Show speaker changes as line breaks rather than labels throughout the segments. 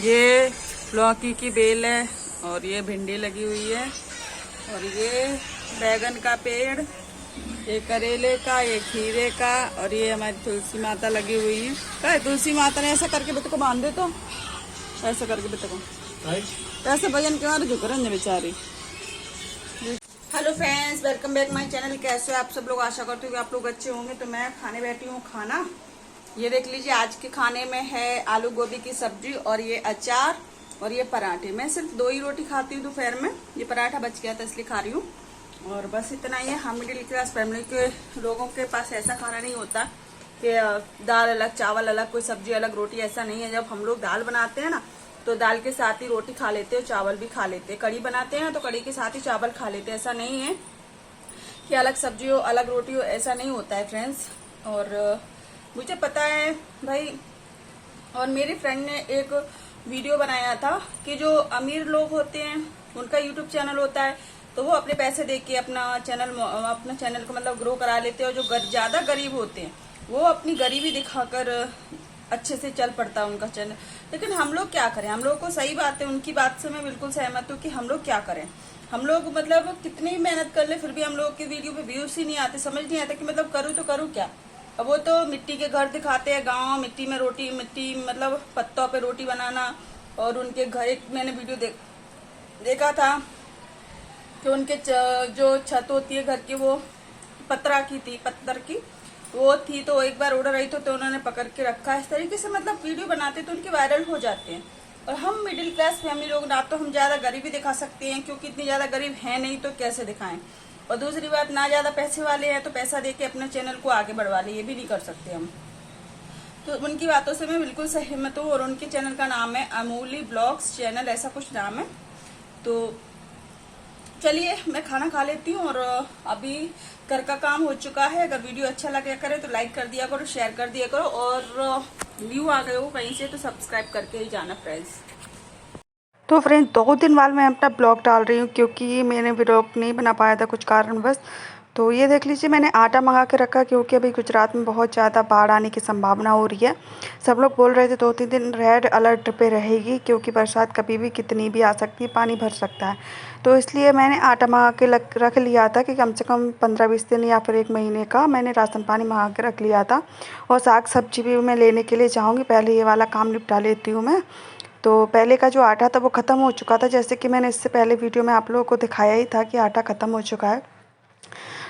ये लौकी की बेल है और ये भिंडी लगी हुई है और ये बैगन का पेड़, ये करेले का, ये खीरे का और ये हमारी तुलसी माता लगी हुई है। क्या तुलसी माता ने ऐसा करके बेटे को बांध दे, तो ऐसा करके बेटे को ऐसे भजन के मारे झुक रहे बेचारी। Hello friends, welcome back my channel. कैसे हो आप सब लोग? आशा करती हूँ कि आप लोग अच्छे होंगे। तो मैं खाने बैठी हूँ खाना। ये देख लीजिए, आज के खाने में है आलू गोभी की सब्जी और ये अचार और ये पराठे। मैं सिर्फ 2 ही रोटी खाती हूँ दोपहर में, ये पराठा बच गया था इसलिए खा रही हूँ। और बस इतना ही है। हम मिडिल क्लास फैमिली के लोगों के पास ऐसा खाना नहीं होता कि दाल अलग, चावल अलग, कोई सब्जी अलग, रोटी, ऐसा नहीं है। जब हम लोग दाल बनाते हैं ना तो दाल के साथ ही रोटी खा लेते हैं, चावल भी खा लेते हैं। कढ़ी बनाते हैं ना तो कढ़ी के साथ ही चावल खा लेते हैं। ऐसा नहीं है कि अलग सब्जी हो अलग रोटी हो, ऐसा नहीं होता है फ्रेंड्स। और मुझे पता है भाई, और मेरी फ्रेंड ने एक वीडियो बनाया था कि जो अमीर लोग होते हैं उनका यूट्यूब चैनल होता है तो वो अपने पैसे दे के अपना चैनल को मतलब ग्रो करा लेते हैं। और जो ज्यादा गरीब होते हैं वो अपनी गरीबी दिखाकर अच्छे से चल पड़ता है उनका चैनल। लेकिन हम लोग क्या करें? हम लोग को सही बात है, उनकी बात से मैं बिल्कुल सहमत हूँ कि हम लोग क्या करें। हम लोग मतलब कितनी भी मेहनत कर ले फिर भी हम लोग की वीडियो पे व्यूज ही नहीं आते। समझ नहीं आता कि मतलब करूँ तो करूँ क्या। अब वो तो मिट्टी के घर दिखाते हैं, गांव मिट्टी में रोटी, मिट्टी मतलब पत्तों पे रोटी बनाना। और उनके घर एक मैंने वीडियो देखा था कि उनके जो छत होती है घर की वो पत्थर की वो थी। तो एक बार उड़ रही तो उन्होंने पकड़ के रखा। इस तरीके से मतलब वीडियो बनाते तो उनके वायरल हो जाते हैं। और हम मिडिल क्लास फैमिली लोग ना तो हम ज्यादा गरीबी दिखा सकते हैं क्योंकि इतनी ज्यादा गरीब है नहीं, तो कैसे दिखाएं। और दूसरी बात, ना ज्यादा पैसे वाले हैं तो पैसा दे के अपने चैनल को आगे बढ़वा ले, ये भी नहीं कर सकते हम। तो उनकी बातों से मैं बिल्कुल सहमत हूँ। और उनके चैनल का नाम है अमूली ब्लॉग्स चैनल, ऐसा कुछ नाम है। तो चलिए मैं खाना खा लेती हूँ। और अभी घर का काम हो चुका है। अगर वीडियो अच्छा लगे करे तो लाइक कर दिया करो, शेयर कर दिया करो। और न्यू आ गए हो कहीं से तो सब्सक्राइब करके ही जाना फ्रेंड्स।
तो फ्रेंड्स 2 दिन बाद मैं अपना ब्लॉग डाल रही हूँ क्योंकि मैंने ब्लॉग नहीं बना पाया था कुछ कारणवश। तो ये देख लीजिए, मैंने आटा मंगा के रखा क्योंकि अभी गुजरात में बहुत ज़्यादा बाढ़ आने की संभावना हो रही है। सब लोग बोल रहे थे 2-3 दिन रेड अलर्ट पे रहेगी क्योंकि बरसात कभी भी कितनी भी आ सकती है, पानी भर सकता है। तो इसलिए मैंने आटा मंगा के रख लिया था कि कम से कम 15-20 दिन या फिर 1 महीने का मैंने राशन पानी मंगा के रख लिया था। और साग सब्जी भी मैं लेने के लिए जाऊँगी, पहले ये वाला काम निपटा लेती हूँ मैं। तो पहले का जो आटा था वो ख़त्म हो चुका था, जैसे कि मैंने इससे पहले वीडियो में आप लोगों को दिखाया ही था कि आटा ख़त्म हो चुका है।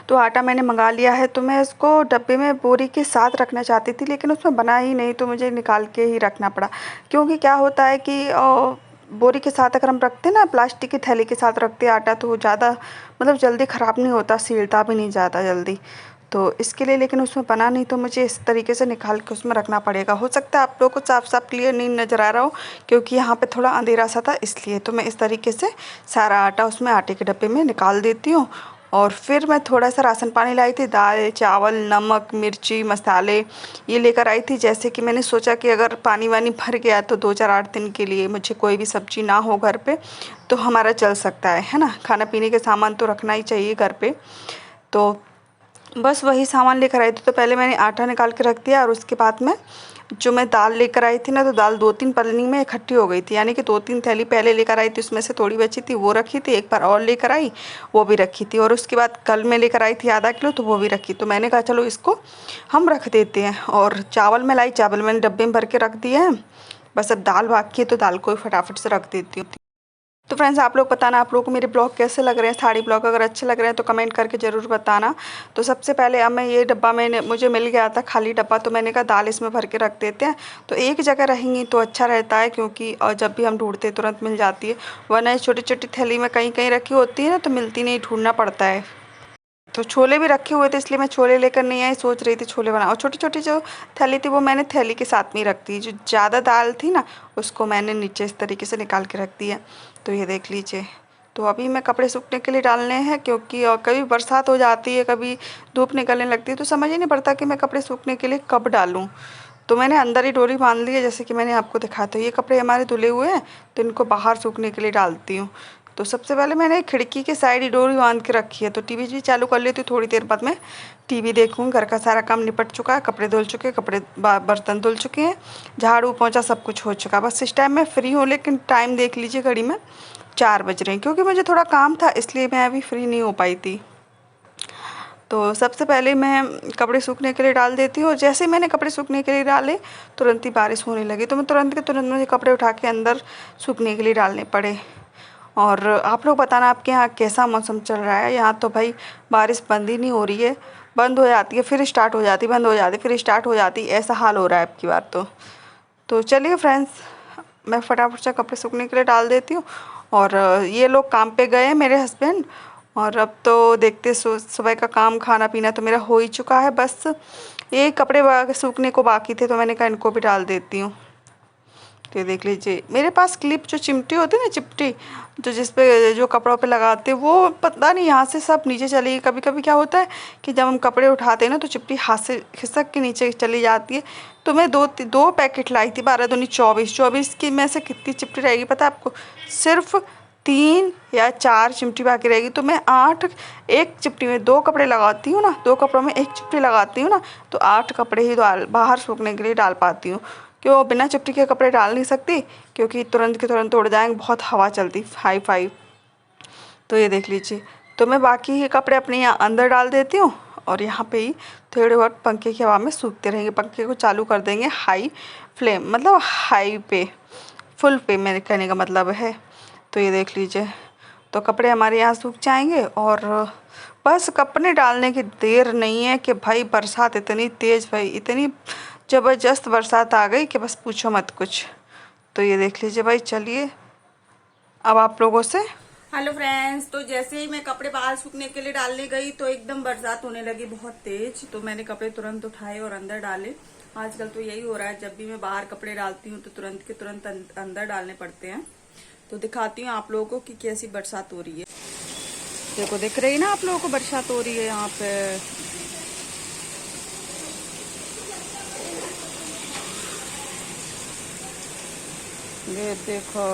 तो आटा मैंने मंगा लिया है। तो मैं इसको डब्बे में बोरी के साथ रखना चाहती थी लेकिन उसमें बना ही नहीं, तो मुझे निकाल के ही रखना पड़ा। क्योंकि क्या होता है कि बोरी के साथ अगर हम रखते हैं ना, प्लास्टिक की थैली के साथ रखते हैं आटा, तो वो ज़्यादा मतलब जल्दी ख़राब नहीं होता, सीलता भी नहीं ज़्यादा जल्दी। तो इसके लिए लेकिन उसमें बना नहीं, तो मुझे इस तरीके से निकाल के उसमें रखना पड़ेगा। हो सकता है आप लोगों को साफ साफ क्लियर नहीं नज़र आ रहा हो क्योंकि यहाँ पे थोड़ा अंधेरा सा था, इसलिए। तो मैं इस तरीके से सारा आटा उसमें आटे के डब्बे में निकाल देती हूँ। और फिर मैं थोड़ा सा राशन पानी लाई थी, दाल चावल नमक मिर्ची मसाले ये लेकर आई थी। जैसे कि मैंने सोचा कि अगर पानी वानी भर गया तो 2-4-8 दिन के लिए मुझे कोई भी सब्जी ना हो घर पे तो हमारा चल सकता है ना। खाना पीने के सामान तो रखना ही चाहिए घर पे। तो बस वही सामान लेकर आई थी। तो पहले मैंने आटा निकाल के रख दिया और उसके बाद में जो मैं दाल लेकर आई थी ना, तो दाल 2-3 पलनी में इकट्ठी हो गई थी, यानी कि 2-3 थैली पहले लेकर आई थी, उसमें से थोड़ी बची थी वो रखी थी, एक बार और लेकर आई वो भी रखी थी। और उसके बाद कल मैं लेकर आई थी आधा किलो, तो वो भी रखी। तो मैंने कहा चलो इसको हम रख देते हैं। और चावल मैं लाई, चावल मैंने डब्बे में भर के रख दिए हैं। बस अब दाल बाकी है तो दाल को फटाफट से रख देती हूँ। तो फ्रेंड्स आप लोग बताना आप लोगों को मेरे ब्लॉग कैसे लग रहे हैं, साड़ी ब्लॉग अगर अच्छे लग रहे हैं तो कमेंट करके ज़रूर बताना। तो सबसे पहले अब मैं ये डब्बा मुझे मिल गया था खाली डब्बा, तो मैंने कहा दाल इसमें भर के रख देते हैं। तो एक जगह रहेंगी तो अच्छा रहता है क्योंकि और जब भी हम ढूंढते हैं तुरंत मिल जाती है, वरना छोटी छोटी थैली में कहीं कहीं रखी होती है ना तो मिलती नहीं, ढूंढना पड़ता है। तो छोले भी रखे हुए थे इसलिए मैं छोले लेकर नहीं आई, सोच रही थी छोले बना। और छोटी छोटी जो थैली थी वो मैंने थैली के साथ में ही रख दी। जो ज़्यादा दाल थी ना उसको मैंने नीचे इस तरीके से निकाल के रख दिया। तो ये देख लीजिए। तो अभी मैं कपड़े सूखने के लिए डालने हैं क्योंकि कभी बरसात हो जाती है, कभी धूप निकलने लगती है, तो समझ ही नहीं पड़ता कि मैं कपड़े सूखने के लिए कब डालूँ। तो मैंने अंदर ही डोरी बांध ली है, जैसे कि मैंने आपको दिखाया था। ये कपड़े हमारे धुले हुए हैं तो इनको बाहर सूखने के लिए डालती हूँ। तो सबसे पहले मैंने खिड़की के साइड ही डोरी बांध के रखी है, तो टीवी भी चालू कर लेती हूँ। थोड़ी देर बाद मैं टीवी देखूँ। घर का सारा काम निपट चुका है, कपड़े धुल चुके हैं, बर्तन धुल चुके हैं, झाड़ू पोंछा सब कुछ हो चुका है। बस इस टाइम मैं फ्री हूँ, लेकिन टाइम देख लीजिए घड़ी में 4 बज रहे हैं, क्योंकि मुझे थोड़ा काम था इसलिए मैं अभी फ्री नहीं हो पाई थी। तो सबसे पहले मैं कपड़े सूखने के लिए डाल देती हूँ, और जैसे ही मैंने कपड़े सूखने के लिए डाले तुरंत ही बारिश होने लगी, तो मैं तुरंत के तुरंत मुझे कपड़े उठा के अंदर सूखने के लिए डालने पड़े। और आप लोग बताना आपके यहाँ कैसा मौसम चल रहा है। यहाँ तो भाई बारिश बंद ही नहीं हो रही है, बंद हो जाती है फिर स्टार्ट हो जाती, बंद हो जाती फिर स्टार्ट हो जाती, ऐसा हाल हो रहा है अब की बार तो चलिए फ्रेंड्स, मैं फटाफट से कपड़े सूखने के लिए डाल देती हूँ। और ये लोग काम पे गए हैं, मेरे हस्बैंड। और अब तो देखते सुबह का काम खाना पीना तो मेरा हो ही चुका है, बस ये कपड़े सूखने को बाकी थे, तो मैंने कहा इनको भी डाल देती हूँ। तो ये देख लीजिए, मेरे पास क्लिप जो चिमटी होती है ना, चिपटी जो जिस पे जो कपड़ों पे लगाते हैं, वो पता नहीं यहाँ से सब नीचे चली गई। कभी कभी क्या होता है कि जब हम कपड़े उठाते हैं ना, तो चिपटी हाथ से खिसक के नीचे चली जाती है। तो मैं दो पैकेट लाई थी, 12 दूनी 24 की में से कितनी चिपटी रहेगी पता है आपको? सिर्फ 3 या 4 चिमटी बाकी रहेगी। तो मैं 8, एक चिपटी में 2 कपड़े लगाती हूँ ना, 2 कपड़ों में 1 चिपटी लगाती हूँ ना, तो 8 कपड़े ही बाहर सूखने के लिए डाल पाती हूँ। क्यों बिना चिपटी के कपड़े डाल नहीं सकती, क्योंकि तुरंत के तुरंत उड़ जाएंगे, बहुत हवा चलती हाई फाई। तो ये देख लीजिए, तो मैं बाकी के कपड़े अपने यहाँ अंदर डाल देती हूँ, और यहाँ पे ही थोड़े बहुत पंखे की हवा में सूखते रहेंगे। पंखे को चालू कर देंगे हाई फ्लेम, मतलब हाई पे, फुल पे मेरे कहने का मतलब है। तो ये देख लीजिए, तो कपड़े हमारे यहाँ सूख जाएंगे। और बस कपड़े डालने की देर नहीं है कि भाई बरसात इतनी तेज़, भाई इतनी ज़बरदस्त बरसात आ गई कि बस पूछो मत कुछ। तो ये देख लीजिए भाई, चलिए अब आप लोगों से।
हेलो फ्रेंड्स, तो जैसे ही मैं कपड़े बाहर सूखने के लिए डालने गई तो एकदम बरसात होने लगी बहुत तेज। तो मैंने कपड़े तुरंत उठाए और अंदर डाले। आजकल तो यही हो रहा है, जब भी मैं बाहर कपड़े डालती हूँ तो तुरंत के तुरंत अंदर डालने पड़ते हैं। तो दिखाती हूँ आप लोगों को कि कैसी बरसात हो रही है। देखो, दिख रही ना आप लोगों को बरसात हो रही है यहाँ पे। ये देखो,